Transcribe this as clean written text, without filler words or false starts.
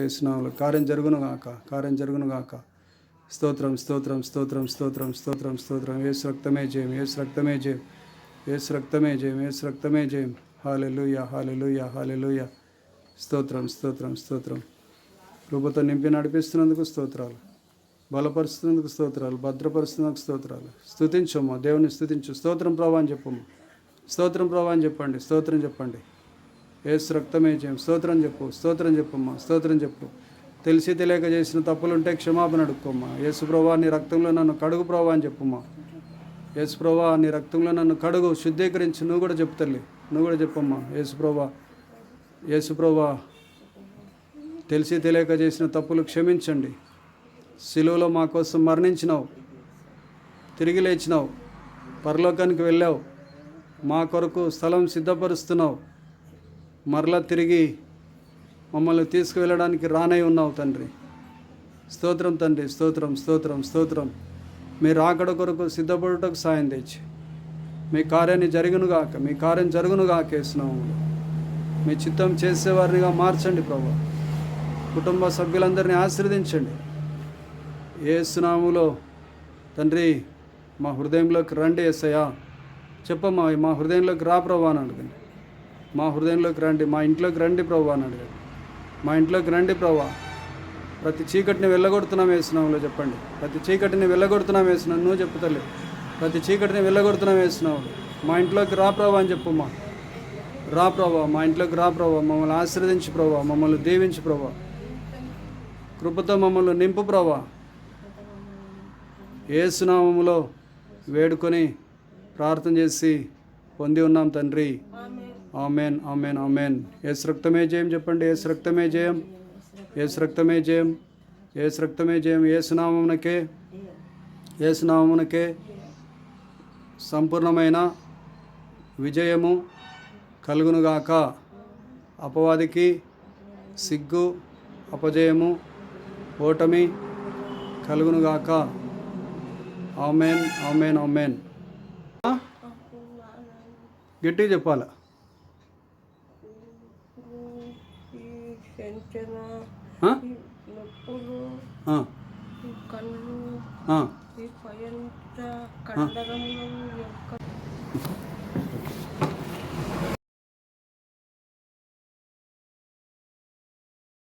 యేసునామములో కార్యం జరుగునుగాక, కార్యం జరుగునుగాక. స్తోత్రం స్తోత్రం స్తోత్రం స్తోత్రం స్తోత్రం స్తోత్రం. యేసు రక్తమే జయం, యేసు రక్తమే జయం, యేసు రక్తమే జయం, యేసు రక్తమే జయం. హల్లెలూయా హల్లెలూయా హల్లెలూయా. స్తోత్రం స్తోత్రం స్తోత్రం. కృపతో నింపి నడిపిస్తున్నందుకు స్తోత్రాలు, బలపరుస్తున్నందుకు స్తోత్రాలు, భద్రపరుస్తున్నందుకు స్తోత్రాలు. స్తుతించమ్మా, దేవుని స్తుతించు. స్తోత్రం ప్రభా అని చెప్పమ్మా, స్తోత్రం ప్రభా అని చెప్పండి, స్తోత్రం చెప్పండి. యేసు రక్తమే జయం. స్తోత్రం చెప్పు, స్తోత్రం చెప్పమ్మా, స్తోత్రం చెప్పు. తెలిసి తెలియక చేసిన తప్పులుంటే క్షమాపణ అడుక్కోమ్మా. యేసు ప్రభా నీ రక్తంలో నన్ను కడుగు ప్రభా అని చెప్పమ్మా. యేసు ప్రభా నీ రక్తంలో నన్ను కడుగు, శుద్ధీకరించి. నువ్వు కూడా చెప్పు తల్లి, నువ్వు కూడా చెప్పమ్మా. యేసు ప్రభా, యేసు ప్రభా తెలిసి తెలియక చేసిన తప్పులు క్షమించండి. సిలువలో మా కోసం మరణించినావు, తిరిగి లేచినావు, పరలోకానికి వెళ్ళావు, మా కొరకు స్థలం సిద్ధపరుస్తున్నావు, మరలా తిరిగి మమ్మల్ని తీసుకువెళ్ళడానికి రానై ఉన్నావు తండ్రి. స్తోత్రం తండ్రి, స్తోత్రం స్తోత్రం స్తోత్రం. మీ రాకడ కొరకు సిద్ధపడుటకు సాయం తెచ్చి మీ కార్యాన్ని జరుగునుగాక, మీ కార్యం జరుగునుగాక. యేసునామములో మీ చిత్తం చేసేవారినిగా మార్చండి ప్రభా. కుటుంబ సభ్యులందరినీ ఆశీర్వదించండి యేసునామములో తండ్రి. మా హృదయంలోకి రండి యేసయ్యా. చెప్పమ్మా, మా హృదయంలోకి రా ప్రభా అని అడగండి. మా హృదయంలోకి రండి, మా ఇంట్లోకి రండి ప్రభా అని అడగండి. మా ఇంట్లోకి రండి ప్రభా. ప్రతి చీకటిని వెళ్ళగొడుతున్నాం యేసునామములో చెప్పండి. ప్రతి చీకటిని వెళ్ళగొడుతున్నాం యేసునామములో. నువ్వు చెప్పు తల్లి, ప్రతి చీకటిని వెళ్ళగొడుతున్నాం యేసునామములో. మా ఇంట్లోకి రా ప్రభా అని చెప్పమ్మా. రా ప్రభా, మా ఇంట్లోకి రా ప్రభా. మమ్మల్ని ఆశీర్వదించు ప్రభా, మమ్మల్ని దీవించు ప్రభా. కృపతో మమ్మల్ని నింపు ప్రభా. యేసునామములో వేడుకొని ప్రార్థన చేసి పొంది ఉన్నాం తండ్రి. Amen amen amen. యేసు రక్తమే జయం చెప్పండి. యేసు రక్తమే జయం, యేసు రక్తమే జయం, యేసు రక్తమే జయం. యేసునామమునకే, యేసునామమునకే సంపూర్ణమైన విజయము కలుగునుగాక. అపవాదికి సిగ్గు, అపజయము, ఓటమి కలుగునుగాక. Amen amen amen. గట్టిగా చెప్పాల. కళ్ళు ఈ పయంత కండరముల యొక్క